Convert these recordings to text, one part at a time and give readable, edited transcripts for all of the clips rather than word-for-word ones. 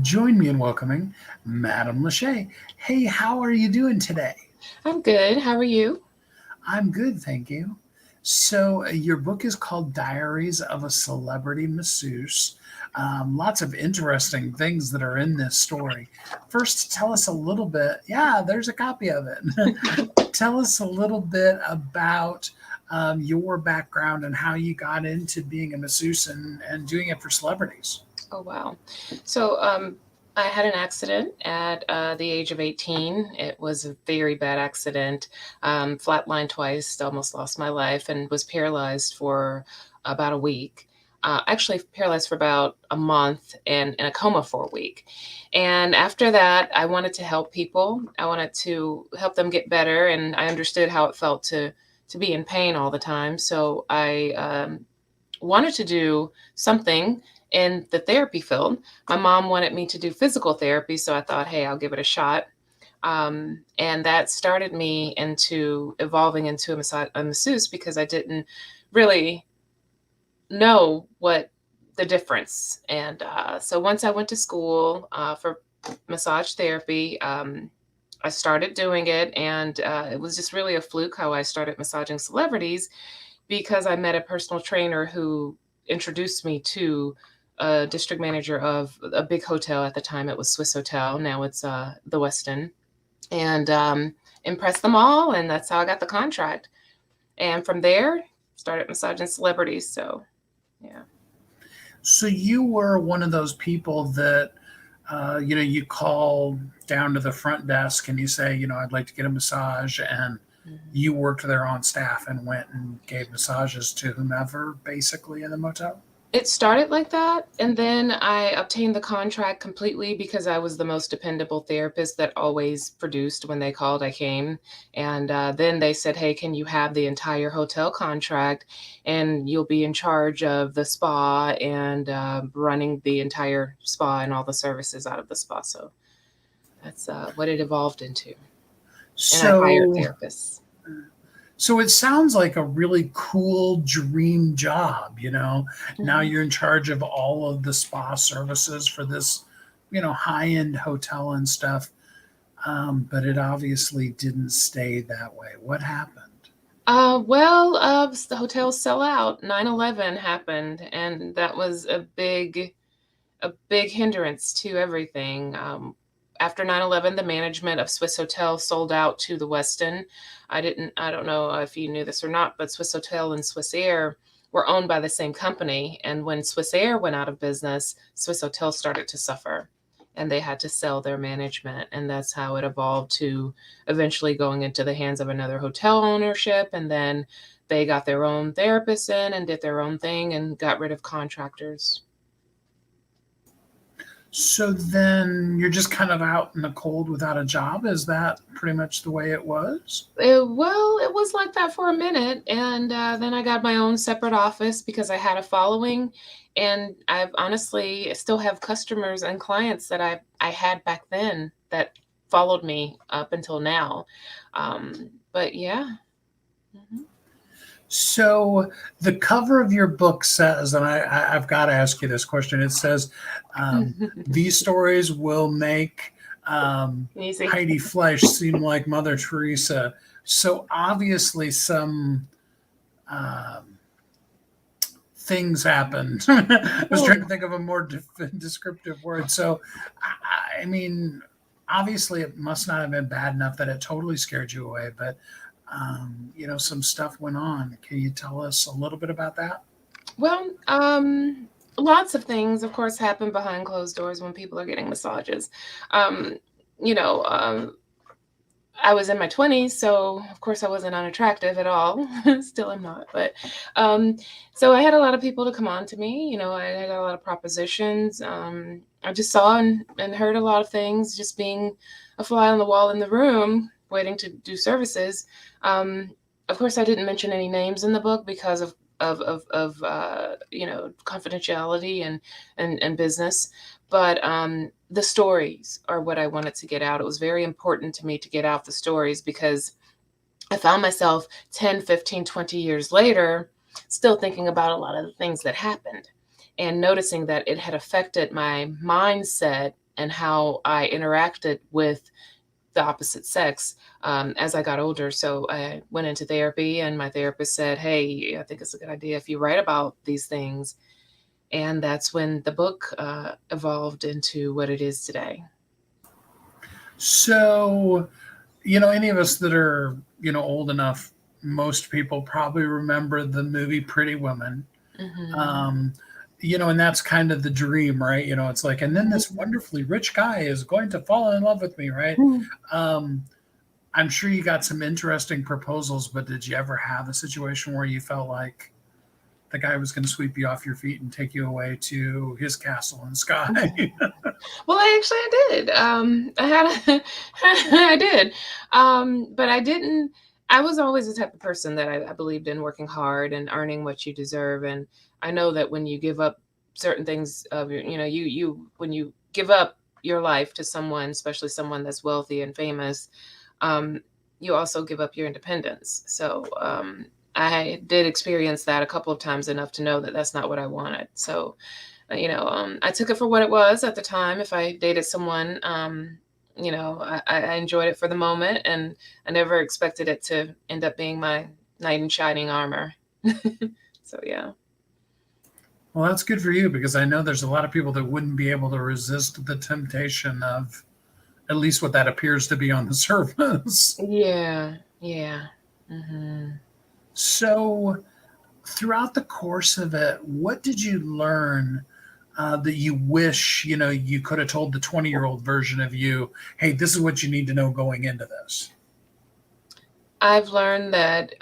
Join me in welcoming Madam Lachey. Hey, how are you doing today? I'm good. How are you? I'm good, thank you. So, your book is called Diaries of a Celebrity Masseuse. Lots of interesting things that are in this story. First, tell us a little bit. Yeah, there's a copy of it. Tell us a little bit about your background and how you got into being a masseuse and doing it for celebrities. Oh, wow. So, I had an accident at the age of 18. It was a very bad accident. Flatlined twice, almost lost my life, and was paralyzed for about a week. Actually, paralyzed for about a month and in a coma for a week. And after that, I wanted to help people. I wanted to help them get better, and I understood how it felt to be in pain all the time. So I wanted to do something in the therapy field. My mom wanted me to do physical therapy, so I thought, hey, I'll give it a shot. And that started me into evolving into a masseuse because I didn't really know what the difference. And so once I went to school for massage therapy, I started doing it, and it was just really a fluke how I started massaging celebrities because I met a personal trainer who introduced me to a district manager of a big hotel. At the time it was Swissotel. Now it's the Westin. And impressed them all, and that's how I got the contract. And from there, started massaging celebrities. So, yeah. So you were one of those people that, you call down to the front desk and you say, I'd like to get a massage, and Mhm. you worked there on staff and went and gave massages to whomever, basically in the motel. It started like that, and then I obtained the contract completely because I was the most dependable therapist that always produced. When they called, I came, and then they said, "Hey, can you have the entire hotel contract, and you'll be in charge of the spa and running the entire spa and all the services out of the spa." So that's what it evolved into, and I hired So, therapists. so it sounds like a really cool dream job. Now Mhm. you're in charge of all of the spa services for this, high end hotel and stuff. But it obviously didn't stay that way. What happened? The hotels sell out. 9/11 happened, and that was a big hindrance to everything. After 9/11, the management of Swiss Hotel sold out to the Westin. I don't know if you knew this or not, but Swiss Hotel and Swiss Air were owned by the same company. And when Swiss Air went out of business, Swiss Hotel started to suffer, and they had to sell their management. And that's how it evolved to eventually going into the hands of another hotel ownership. And then they got their own therapists in and did their own thing and got rid of contractors. So then you're just kind of out in the cold without a job. Is that pretty much the way it was? It was like that for a minute, and then I got my own separate office because I had a following, and I've honestly still have customers and clients that I had back then that followed me up until now. But yeah. Mhm. So the cover of your book says, and I've got to ask you this question. It says, "These stories will make Easy. Heidi Fleisch seem like Mother Teresa." So obviously, some um, things happened. I was trying to Oh, think of a more descriptive word. So, I mean, obviously, it must not have been bad enough that it totally scared you away, but some stuff went on. Can you tell us a little bit about that? well, lots of things, of course, happen behind closed doors when people are getting massages. Um, you know, um, I was in my 20s, so of course I wasn't unattractive at all. Still am not, but um, so I had a lot of people to come on to me. I had a lot of propositions. I just saw and heard a lot of things, just being a fly on the wall in the room, waiting to do services. Um, of course, I didn't mention any names in the book because of confidentiality and business, but the stories are what I wanted to get out. It was very important to me to get out the stories because I found myself 10, 15, 20 years later still thinking about a lot of the things that happened. and noticing that it had affected my mindset and how I interacted with the opposite sex as I got older. So I went into therapy, and my therapist said, "Hey, I think it's a good idea if you write about these things." And that's when the book evolved into what it is today. So, any of us that are, old enough, most people probably remember the movie Pretty Woman. Hmm. Um, and that's kind of the dream, right? It's like, and then this wonderfully rich guy is going to fall in love with me, right? Um, I'm sure you got some interesting proposals, but did you ever have a situation where you felt like the guy was going to sweep you off your feet and take you away to his castle in the sky? Well, I did. I had, I did, but I didn't. I was always the type of person that I believed in working hard and earning what you deserve. And I know that when you give up certain things of your, when you give up your life to someone, especially someone that's wealthy and famous, um, you also give up your independence. So I did experience that a couple of times enough to know that that's not what I wanted. So I took it for what it was at the time. If I dated someone, I enjoyed it for the moment, and I never expected it to end up being my knight in shining armor. So yeah. Well, that's good for you because I know there's a lot of people that wouldn't be able to resist the temptation of at least what that appears to be on the surface. Yeah. Yeah. Hmm. So, throughout the course of it, what did you learn that you wish you could have told the 20-year-old version of you? Hey, this is what you need to know going into this. I've learned that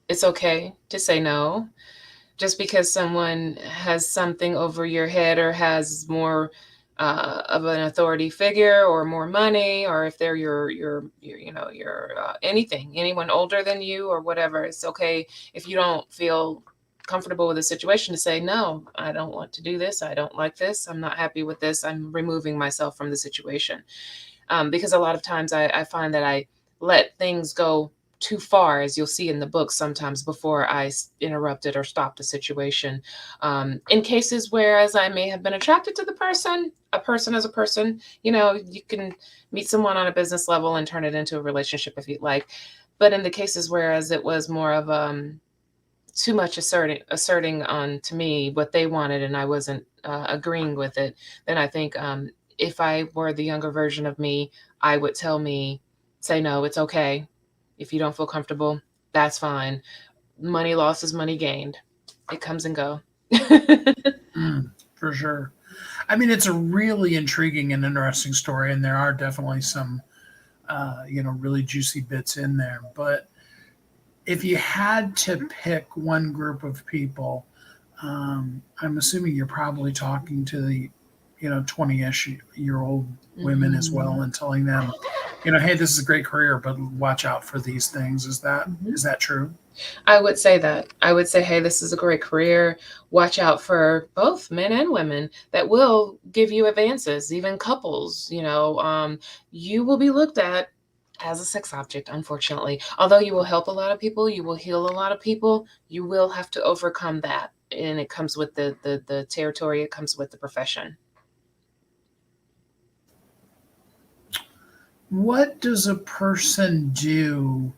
it's okay to say no. Just because someone has something over your head or has more of an authority figure or more money, or if they're your anyone older than you or whatever, it's okay if you don't feel comfortable with the situation to say, no, I don't want to do this. I don't like this. I'm not happy with this. I'm removing myself from the situation. Because a lot of times I find that I let things go too far, as you'll see in the book sometimes, before I interrupted or stopped the situation. In cases whereas I may have been attracted to the person, a person as a person, you can meet someone on a business level and turn it into a relationship if you'd like. But in the cases whereas it was more of too much asserting on to me what they wanted and I wasn't agreeing with it, then I think if I were the younger version of me, I would say no, it's okay. If you don't feel comfortable, that's fine. Money lost is money gained. It comes and go. Mm, for sure. I mean, it's a really intriguing and interesting story, and there are definitely some, really juicy bits in there. But if you had to pick one group of people, I'm assuming you're probably talking to the, 20-ish year old women as Mhm. well and telling them, hey, this is a great career, but watch out for these things. Is that Mhm. is that true? I would say that. I would say, hey, this is a great career. Watch out for both men and women that will give you advances, even couples. You will be looked at as a sex object, unfortunately. Although you will help a lot of people, you will heal a lot of people, you will have to overcome that. And it comes with the territory, it comes with the profession. What does a person do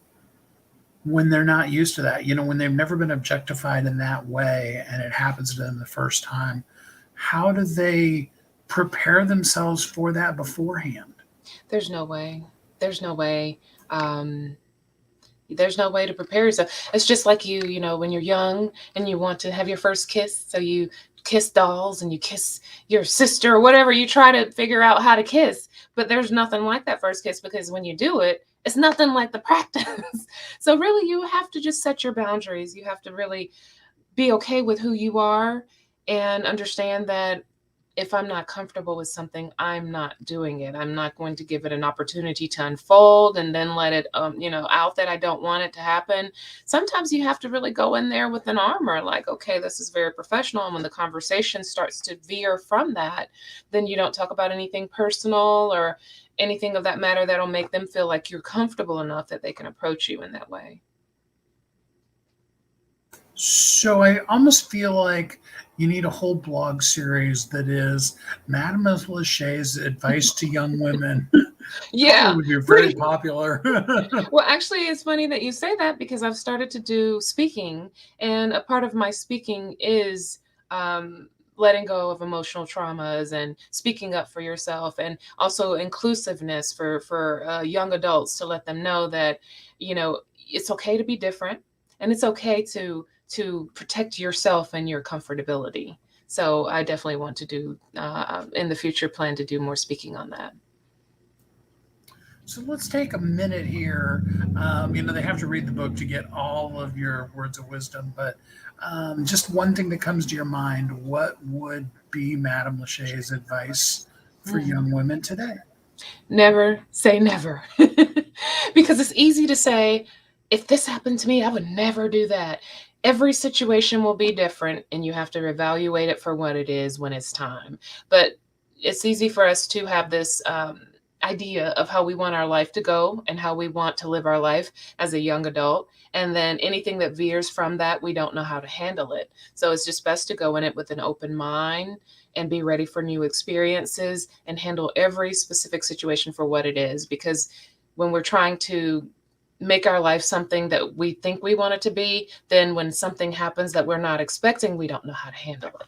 when they're not used to that? When they've never been objectified in that way and it happens to them the first time, how do they prepare themselves for that beforehand? There's no way. There's no way. Um, There's no way to prepare yourself. It's just like when you're young and you want to have your first kiss. So you kiss dolls and you kiss your sister or whatever. You try to figure out how to kiss, but there's nothing like that first kiss because when you do it, it's nothing like the practice. So really, you have to just set your boundaries. You have to really be okay with who you are and understand that if I'm not comfortable with something, I'm not doing it. I'm not going to give it an opportunity to unfold and then let it, out that I don't want it to happen. Sometimes you have to really go in there with an armor, like, okay, this is very professional. And when the conversation starts to veer from that, then you don't talk about anything personal or anything of that matter that'll make them feel like you're comfortable enough that they can approach you in that way. So I almost feel like you need a whole blog series that is Mademoiselle Lachey's advice to young women. Probably Yeah, would be very pretty. popular. Well, actually, it's funny that you say that because I've started to do speaking, and a part of my speaking is um, letting go of emotional traumas and speaking up for yourself, and also inclusiveness for young adults to let them know that it's okay to be different, and it's okay to protect yourself and your comfortability. So I definitely want to do in the future plan to do more speaking on that. So let's take a minute here. They have to read the book to get all of your words of wisdom, but just one thing that comes to your mind, what would be Madame Lachey's advice for young women today? Never say never. Because it's easy to say, if this happened to me, I would never do that. Every situation will be different, and you have to evaluate it for what it is when it's time. But it's easy for us to have this idea of how we want our life to go and how we want to live our life as a young adult. And then anything that veers from that, we don't know how to handle it. So it's just best to go in it with an open mind and be ready for new experiences and handle every specific situation for what it is. Because when we're trying to make our life something that we think we want it to be, then when something happens that we're not expecting, we don't know how to handle it.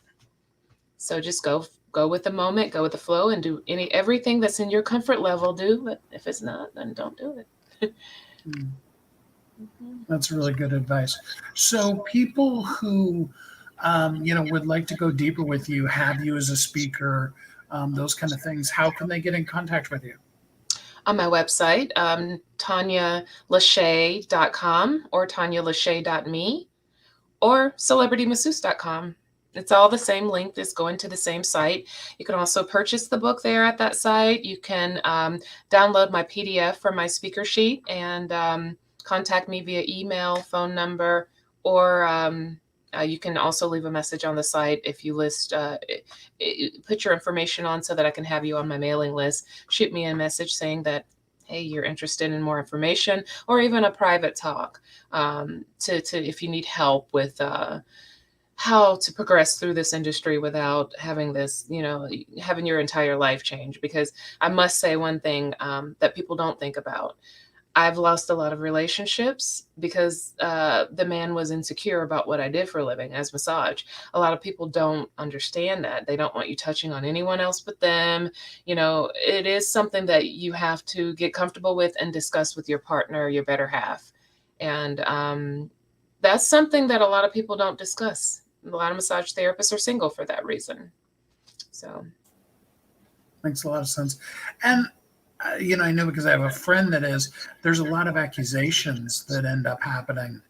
So just go with the moment, go with the flow, and do everything that's in your comfort level. Do, but if it's not, then don't do it. Hmm, Mhm. that's really good advice. So people who, would like to go deeper with you, have you as a speaker, those kind of things, how can they get in contact with you? On my website, TanyaLachey.com or TanyaLachey.me or celebritymasseuse.com. It's all the same link. Just going to the same site. You can also purchase the book there at that site. You can download my PDF from my speaker sheet and contact me via email, phone number, or you can also leave a message on the site if you put your information on so that I can have you on my mailing list. Shoot me a message saying that, hey, you're interested in more information, or even a private talk to if you need help with how to progress through this industry without having this, having your entire life change. Because I must say one thing that people don't think about. I've lost a lot of relationships because the man was insecure about what I did for a living as massage. A lot of people don't understand that. They don't want you touching on anyone else but them. It is something that you have to get comfortable with and discuss with your partner, your better half. And that's something that a lot of people don't discuss. A lot of massage therapists are single for that reason. So, Makes a lot of sense. And I know because I have a friend that is, there's a lot of accusations that end up happening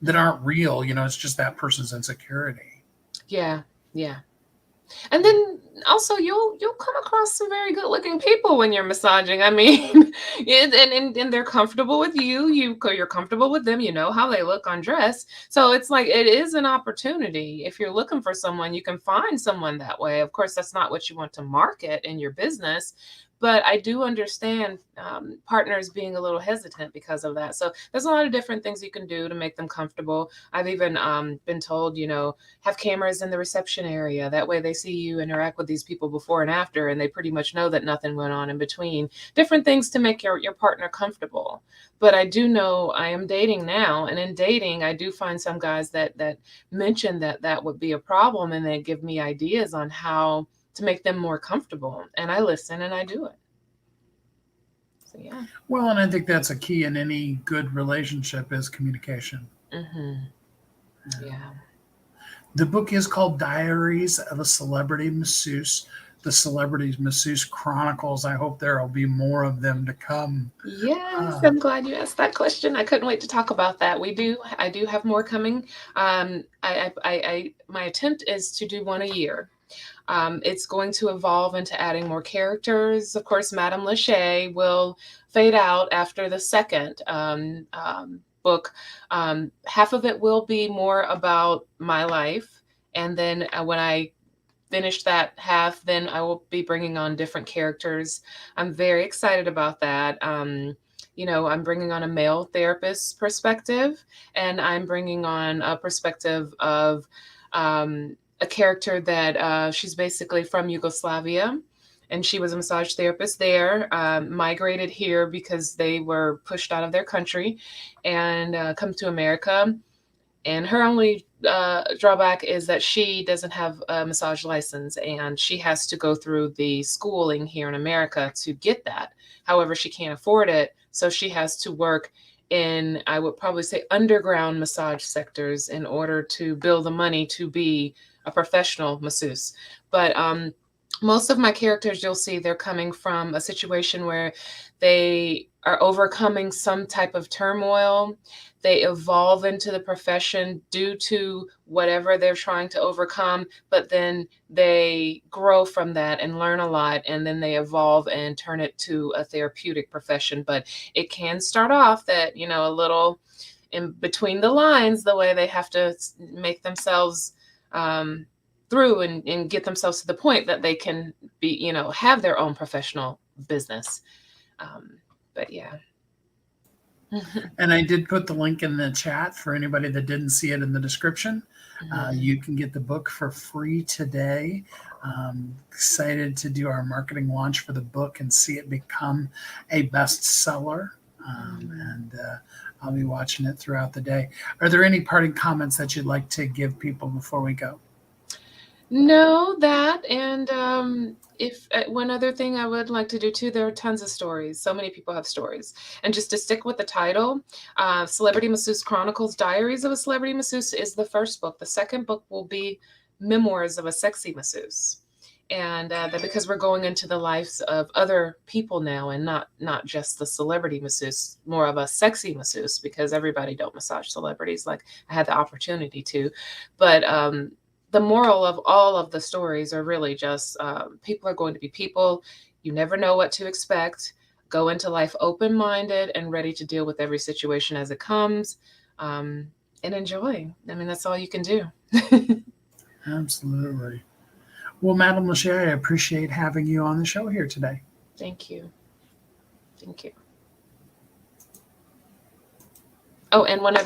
that aren't real. It's just that person's insecurity. yeah, yeah. And then also you'll come across some very good looking people when you're massaging. I mean, and they're comfortable with you. You're comfortable with them. You know how they look undressed. So it's like it is an opportunity. If you're looking for someone, you can find someone that way. Of course, that's not what you want to market in your business. But I do understand partners being a little hesitant because of that. So there's a lot of different things you can do to make them comfortable. I've even been told, have cameras in the reception area. That way they see you interact with these people before and after, and they pretty much know that nothing went on in between. Different things to make your partner comfortable. But I do know I am dating now, and in dating, I do find some guys that mention that would be a problem, and they give me ideas on how to make them more comfortable. And I listen and I do it. So yeah. Well, and I think that's a key in any good relationship is communication. Hmm. Yeah. The book is called Diaries of a Celebrity Masseuse, the Celebrity Masseuse Chronicles. I hope there will be more of them to come. Yes, Uh, I'm glad you asked that question. I couldn't wait to talk about that. I do have more coming. My attempt is to do one a year. It's going to evolve into adding more characters. Of course, Madame Lachey will fade out after the second book. Half of it will be more about my life. And then when I finish that half, then I will be bringing on different characters. I'm very excited about that. I'm bringing on a male therapist's perspective, and I'm bringing on a perspective of a character that she's basically from Yugoslavia, and she was a massage therapist there, migrated here because they were pushed out of their country, and come to America. And her only drawback is that she doesn't have a massage license, and she has to go through the schooling here in America to get that. However, she can't afford it, so she has to work in, I would probably say, underground massage sectors in order to build the money to be a professional masseuse. But most of my characters, you'll see, they're coming from a situation where they are overcoming some type of turmoil. They evolve into the profession due to whatever they're trying to overcome, but then they grow from that and learn a lot, and then they evolve and turn it to a therapeutic profession. But it can start off that, a little in between the lines, the way they have to make themselves through and get themselves to the point that they can be, have their own professional business. But yeah. And I did put the link in the chat for anybody that didn't see it in the description. You can get the book for free today. Excited to do our marketing launch for the book and see it become a bestseller. And I'll be watching it throughout the day. Are there any parting comments that you'd like to give people before we go? No, that, and if one other thing I would like to do too, there are tons of stories. So many people have stories. And just to stick with the title, Celebrity Masseuse Chronicles, Diaries of a Celebrity Masseuse is the first book. The second book will be Memoirs of a Sexy Masseuse. And that because we're going into the lives of other people now, and not just the celebrity masseuse, more of a sexy masseuse, because everybody don't massage celebrities like I had the opportunity to. But the moral of all of the stories are really just people are going to be people. You never know what to expect. Go into life open-minded and ready to deal with every situation as it comes, and enjoy. I mean, that's all you can do. Absolutely. Well, Madam Lachey, I appreciate having you on the show here today. Thank you. Thank you. Oh, and one other